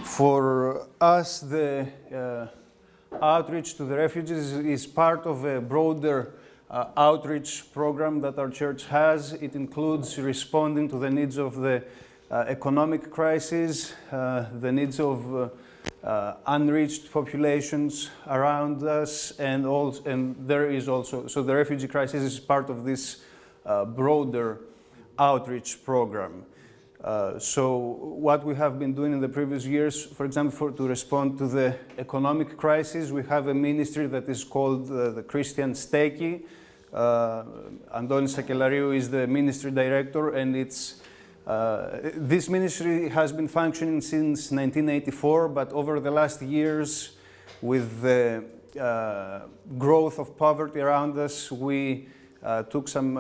For us, the outreach to the refugees is part of a broader outreach program that our church has. It includes responding to the needs of the economic crisis, the needs of unreached populations around us, and there is also, so the refugee crisis is part of this broader outreach program. So what we have been doing in the previous years, for example, to respond to the economic crisis, we have a ministry that is called the Christian Steki. Antonis Sakellariou is the ministry director, and this ministry has been functioning since 1984, but over the last years, with the growth of poverty around us, we took some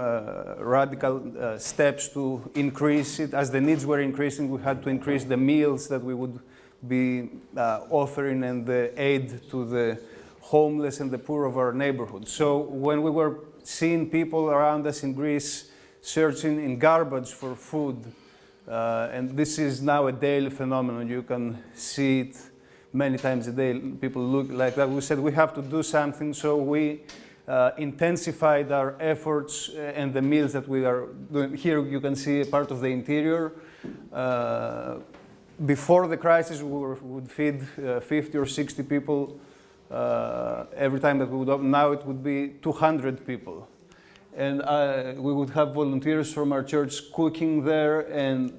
radical steps to increase it. As the needs were increasing, we had to increase the meals that we would be offering and the aid to the homeless and the poor of our neighborhood. So when we were seeing people around us in Greece searching in garbage for food, and this is now a daily phenomenon, you can see it many times a day, people look like that. We said we have to do something, so we intensified our efforts and the meals that we are doing. Here you can see a part of the interior. Before the crisis, we would feed 50 or 60 people every time that we would open. Now it would be 200 people. And we would have volunteers from our church cooking there, and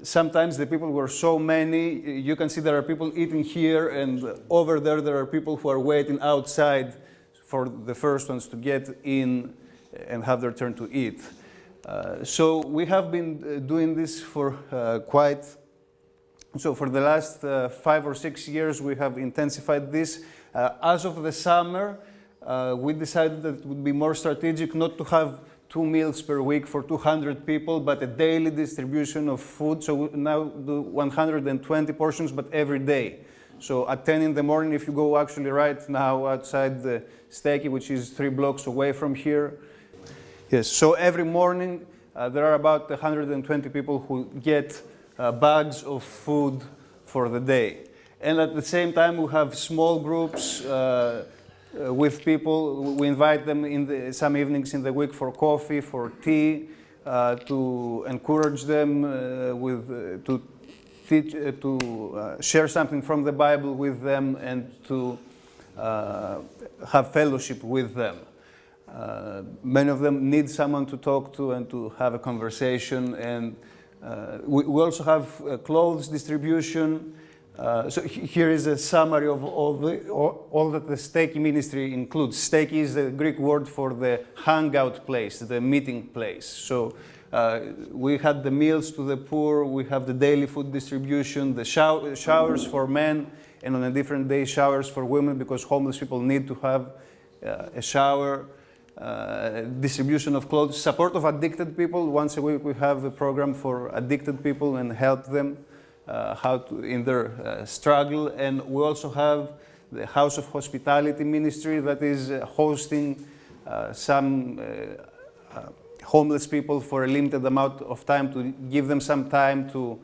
sometimes the people were so many, you can see there are people eating here, and over there are people who are waiting outside for the first ones to get in and have their turn to eat. So we have been doing this for so for the last 5 or 6 years we have intensified this. As of the summer, we decided that it would be more strategic not to have 2 meals per week for 200 people, but a daily distribution of food. So we now do 120 portions, but every day. So at 10 in the morning, if you go actually right now outside the Steki, which is 3 blocks away from here. Yes, so every morning there are about 120 people who get bags of food for the day. And at the same time, we have small groups with people. We invite them in some evenings in the week for coffee, for tea, to encourage them to teach, to share something from the Bible with them, and to have fellowship with them. Many of them need someone to talk to and to have a conversation. And we also have clothes distribution. So here is a summary of all that the Steki ministry includes. Steki is the Greek word for the hangout place, the meeting place. So we had the meals to the poor, we have the daily food distribution, the showers for men, and on a different day showers for women, because homeless people need to have a shower. Distribution of clothes, support of addicted people. Once a week we have a program for addicted people and help them in their struggle. And we also have the House of Hospitality ministry that is hosting some homeless people for a limited amount of time, to give them some time to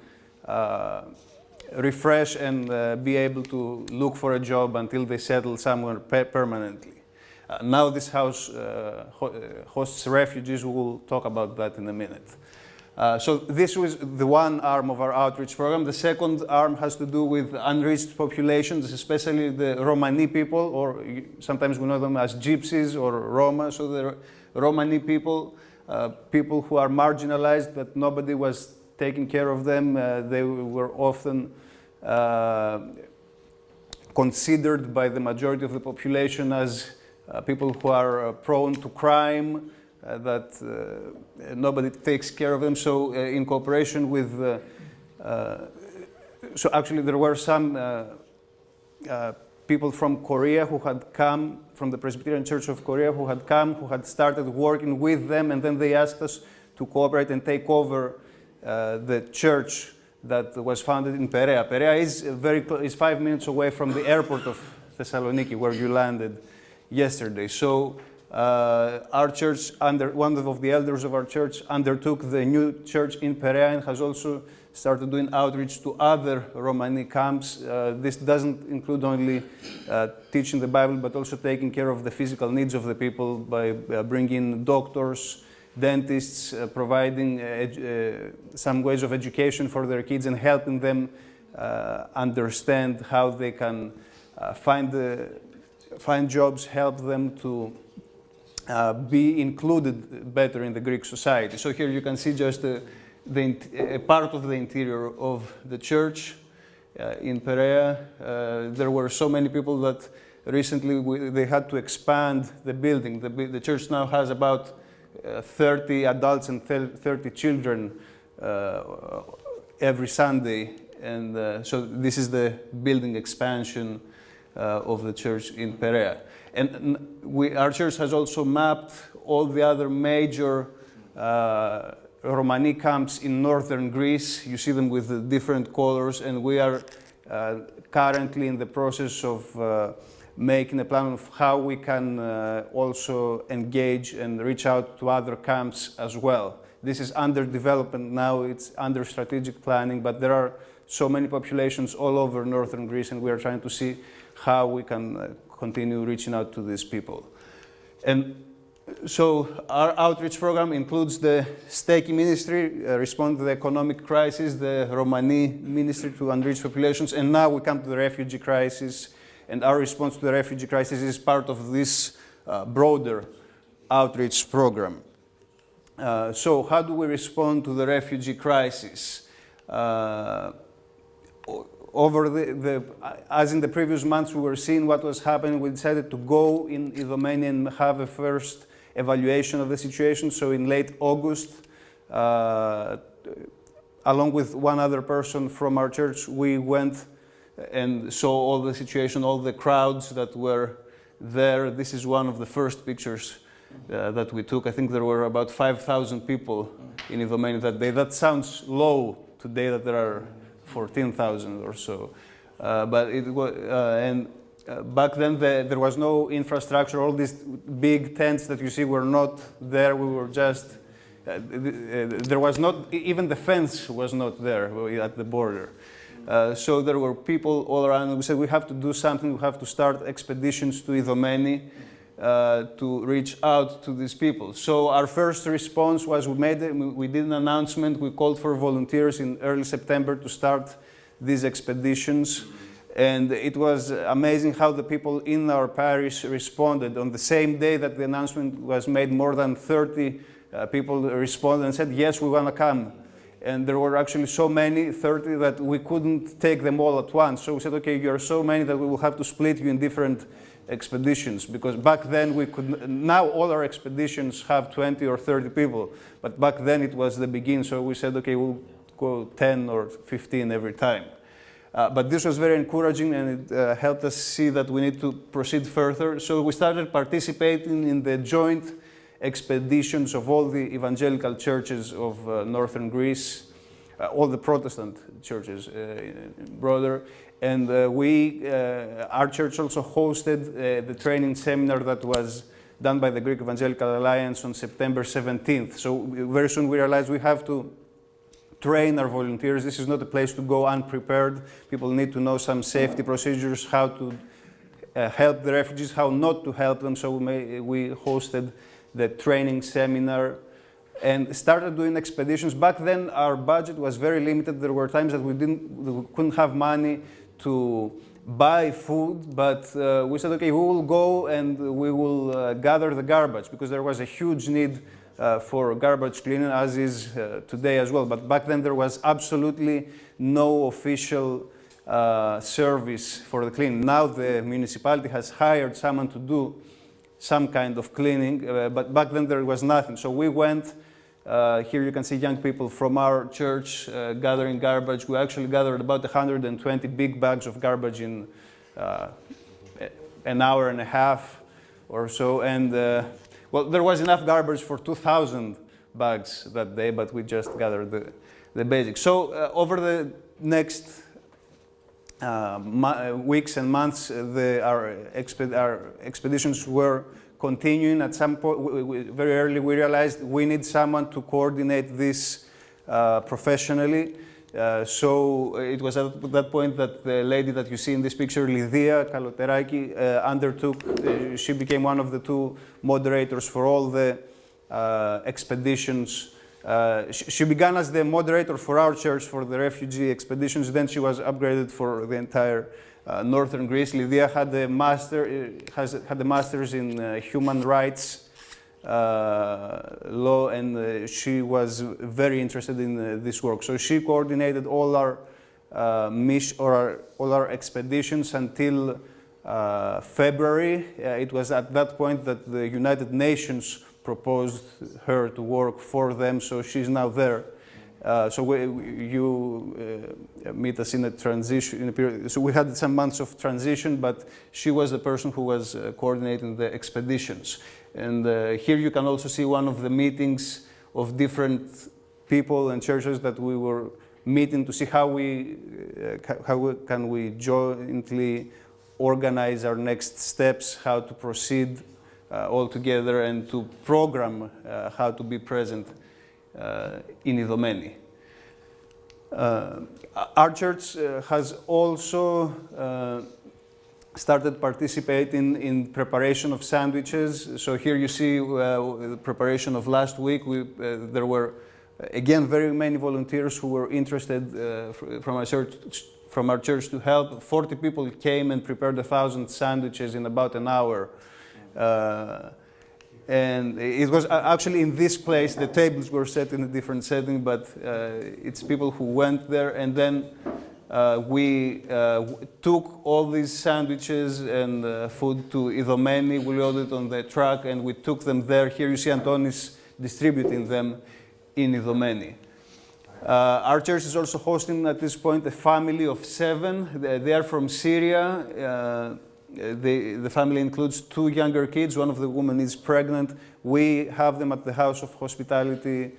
refresh and be able to look for a job until they settle somewhere permanently. Now this house hosts refugees. We will talk about that in a minute. So this was the one arm of our outreach program. The second arm has to do with unreached populations, especially the Romani people, or sometimes we know them as gypsies or Roma. So the Romani people, people who are marginalized, that nobody was taking care of them. They were often considered by the majority of the population as people who are prone to crime, that nobody takes care of them. So in cooperation with, so actually there were some people from Korea who had come, from the Presbyterian Church of Korea, who had started working with them, and then they asked us to cooperate and take over the church that was founded in Perea. Perea is 5 minutes away from the airport of Thessaloniki, where you landed yesterday. So our church, one of the elders of our church, undertook the new church in Perea and has also started doing outreach to other Romani camps. This doesn't include only teaching the Bible, but also taking care of the physical needs of the people by bringing doctors, dentists, providing some ways of education for their kids and helping them understand how they can find jobs, help them to be included better in the Greek society. So here you can see just a part of the interior of the church in Perea. There were so many people that recently they had to expand the building. The church now has about 30 adults and 30 children every Sunday, and so this is the building expansion of the church in Perea. And our church has also mapped all the other major Romani camps in northern Greece. You see them with the different colors, and we are currently in the process of making a plan of how we can also engage and reach out to other camps as well. This is under development now, it's under strategic planning, but there are so many populations all over northern Greece, and we are trying to see how we can continue reaching out to these people. And so our outreach program includes the Steki ministry, respond to the economic crisis, the Romani ministry to unreached populations, and now we come to the refugee crisis. And our response to the refugee crisis is part of this broader outreach program. So how do we respond to the refugee crisis? As in the previous months, we were seeing what was happening. We decided to go in Idomeni and have a first evaluation of the situation. So in late August, along with one other person from our church, we went and saw all the situation, all the crowds that were there. This is one of the first pictures that we took. I think there were about 5,000 people in Idomeni that day. That sounds low today, that there are 14,000 or so. But it was, back then there was no infrastructure. All these big tents that you see were not there. We were just, there was not, even the fence was not there at the border. So there were people all around, and we said we have to do something. We have to start expeditions to Idomeni to reach out to these people. So our first response was we did an announcement. We called for volunteers in early September to start these expeditions. And it was amazing how the people in our parish responded. On the same day that the announcement was made, more than 30 people responded and said, yes, we want to come. And there were actually so many, 30, that we couldn't take them all at once. So we said, okay, you are so many that we will have to split you in different expeditions, because back then we could, now all our expeditions have 20 or 30 people, but back then it was the beginning, so we said, okay, we'll go 10 or 15 every time. But this was very encouraging, and it helped us see that we need to proceed further. So we started participating in the joint expeditions of all the evangelical churches of northern Greece, all the Protestant churches, brother. And our church also hosted the training seminar that was done by the Greek Evangelical Alliance on September 17th. So very soon we realized we have to train our volunteers. This is not a place to go unprepared. People need to know some safety procedures, how to help the refugees, how not to help them. So we hosted the training seminar and started doing expeditions. Back then our budget was very limited. There were times that we couldn't have money to buy food, but we said, okay, we will go and we will gather the garbage, because there was a huge need for garbage cleaning, as is today as well. But back then there was absolutely no official service for the cleaning. Now the municipality has hired someone to do some kind of cleaning, but back then there was nothing. So we went. Here you can see young people from our church gathering garbage. We actually gathered about 120 big bags of garbage in an hour and a half or so. And well, there was enough garbage for 2,000 bags that day, but we just gathered the basics. So over the next weeks and months, our expeditions were continuing. At some point, very early, we realized we need someone to coordinate this professionally. So it was at that point that the lady that you see in this picture, Lydia Kaloteraki, undertook, she became one of the two moderators for all the expeditions. She began as the moderator for our church for the refugee expeditions, then she was upgraded for the entire northern Greece. Lydia had a master's in human rights law, and she was very interested in this work. So she coordinated all our all our expeditions until February. It was at that point that the United Nations proposed her to work for them, so she's now there. So you meet us in a transition, in a period. So we had some months of transition, but she was the person who was coordinating the expeditions. And here you can also see one of the meetings of different people and churches that we were meeting to see how can we jointly organize our next steps, how to proceed all together, and to program how to be present in Idomeni. Our church has also started participating in preparation of sandwiches. So here you see the preparation of last week. There were, again, very many volunteers who were interested from our church to help. 40 people came and prepared 1,000 sandwiches in about an hour. And it was actually in this place, the tables were set in a different setting, but it's people who went there, and then we took all these sandwiches and food to Idomeni. We loaded on the truck and we took them there. Here you see Antonis distributing them in Idomeni. Our church is also hosting at this point a family of 7. They are from Syria. The family includes 2 younger kids. One of the women is pregnant. We have them at the House of Hospitality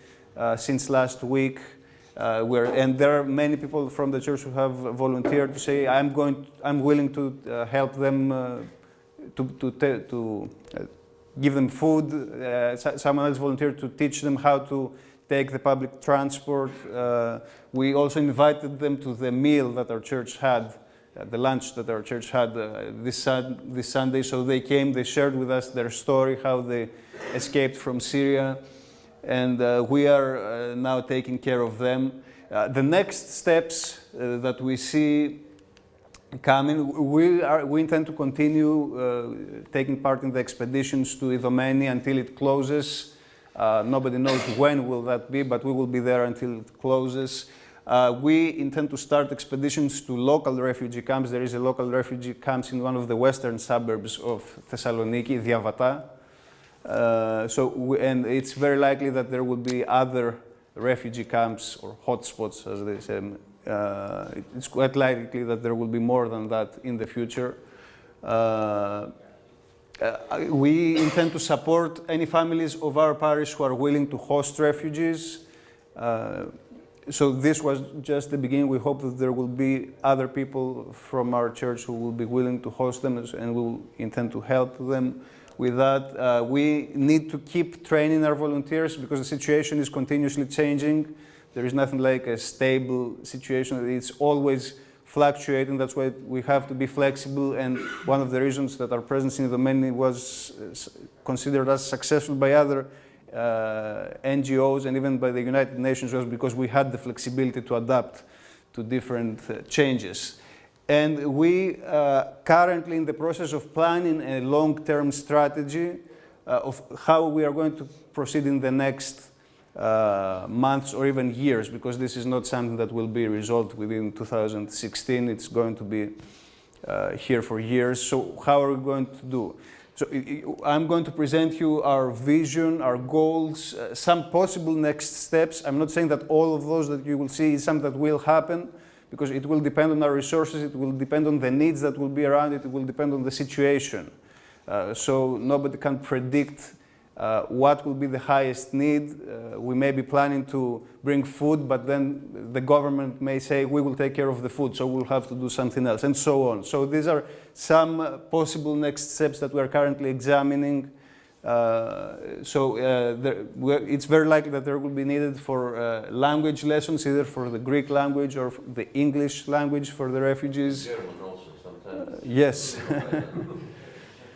since last week. And there are many people from the church who have volunteered to say, I'm willing to help them to give them food. Someone else volunteered to teach them how to take the public transport. We also invited them to the meal that our church had, the lunch that our church had this Sunday. So they came, they shared with us their story, how they escaped from Syria. And we are now taking care of them. The next steps that we see coming, we intend to continue taking part in the expeditions to Idomeni until it closes. Nobody knows when will that be, but we will be there until it closes. We intend to start expeditions to local refugee camps. There is a local refugee camp in one of the western suburbs of Thessaloniki, Diavata. And it's very likely that there will be other refugee camps or hotspots, as they say. It's quite likely that there will be more than that in the future. We intend to support any families of our parish who are willing to host refugees. So this was just the beginning. We hope that there will be other people from our church who will be willing to host them, and we will intend to help them with that. We need to keep training our volunteers because the situation is continuously changing. There is nothing like a stable situation. It's always fluctuating. That's why we have to be flexible. And one of the reasons that our presence in Idomeni was considered as successful by other NGOs and even by the United Nations was because we had the flexibility to adapt to different changes. And we currently in the process of planning a long-term strategy of how we are going to proceed in the next months or even years, because this is not something that will be resolved within 2016. It's going to be here for years. So how are we going to do? So I'm going to present you our vision, our goals, some possible next steps. I'm not saying that all of those that you will see is something that will happen, because it will depend on our resources, it will depend on the needs that will be around it, it will depend on the situation. So nobody can predict what will be the highest need. We may be planning to bring food, but then the government may say, we will take care of the food, so we'll have to do something else, and so on. So these are some possible next steps that we are currently examining It's very likely that there will be needed for language lessons, either for the Greek language or the English language for the refugees. German also sometimes. Yes.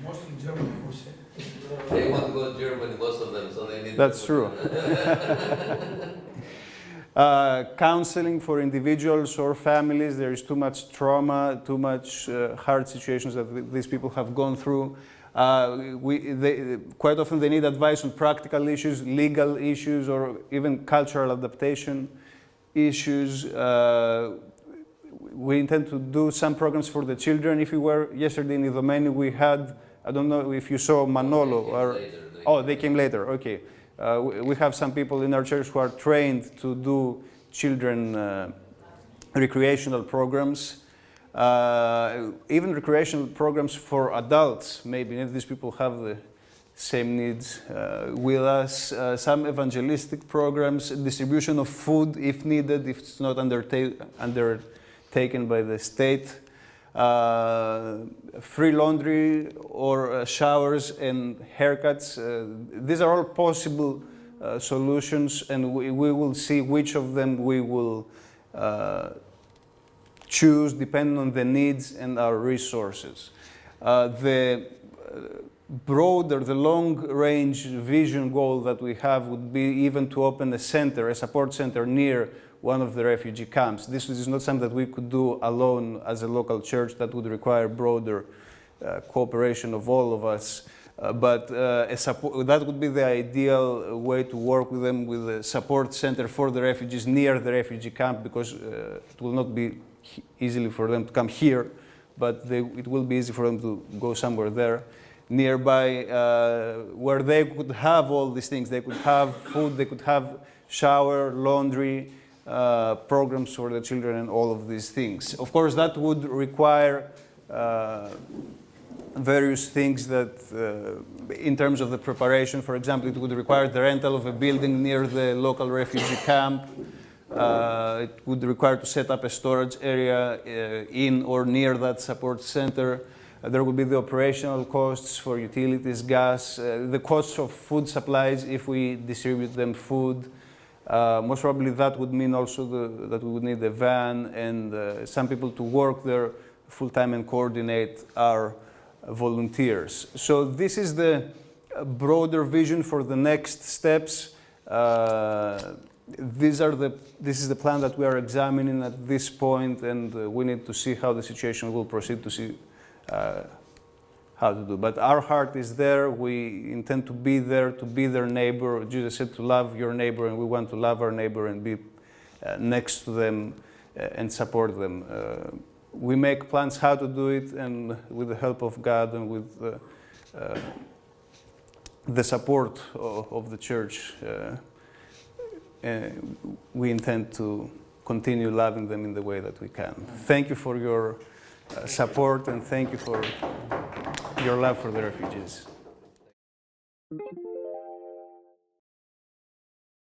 Mostly German, of course. They want to go to Germany, most of them, so they need. That's true. Counseling for individuals or families. There is too much trauma, too much hard situations that these people have gone through. Quite often they need advice on practical issues, legal issues, or even cultural adaptation issues. We intend to do some programs for the children. If you were yesterday in ROMANI, we had, I don't know if you saw Manolo. They came later, okay. We have some people in our church who are trained to do children recreational programs. Even recreational programs for adults, maybe if these people have the same needs with us. Some evangelistic programs, distribution of food if needed, if it's not undertaken by the state. Free laundry or showers and haircuts. These are all possible solutions, and we will see which of them we will choose depending on the needs and our resources. The long-range vision goal that we have would be even to open a center, a support center near one of the refugee camps. This is not something that we could do alone as a local church. That would require broader cooperation of all of us. That would be the ideal way to work with them, with a support center for the refugees near the refugee camp, because it will not be easily for them to come here, but it will be easy for them to go somewhere there nearby, where they could have all these things. They could have food, they could have shower, laundry, programs for the children, and all of these things. Of course, that would require various things that, in terms of the preparation, for example, it would require the rental of a building near the local refugee camp. It would require to set up a storage area in or near that support center. There would be the operational costs for utilities, gas, the costs of food supplies if we distribute them food. Most probably that would mean also that we would need a van and some people to work there full-time and coordinate our volunteers. So this is the broader vision for the next steps. This is the plan that we are examining at this point, and we need to see how the situation will proceed to see how to do. But our heart is there. We intend to be there, to be their neighbor. Jesus said to love your neighbor, and we want to love our neighbor and be next to them and support them. We make plans how to do it, and with the help of God and with the support of the church, we intend to continue loving them in the way that we can. Thank you for your support, and thank you for your love for the refugees.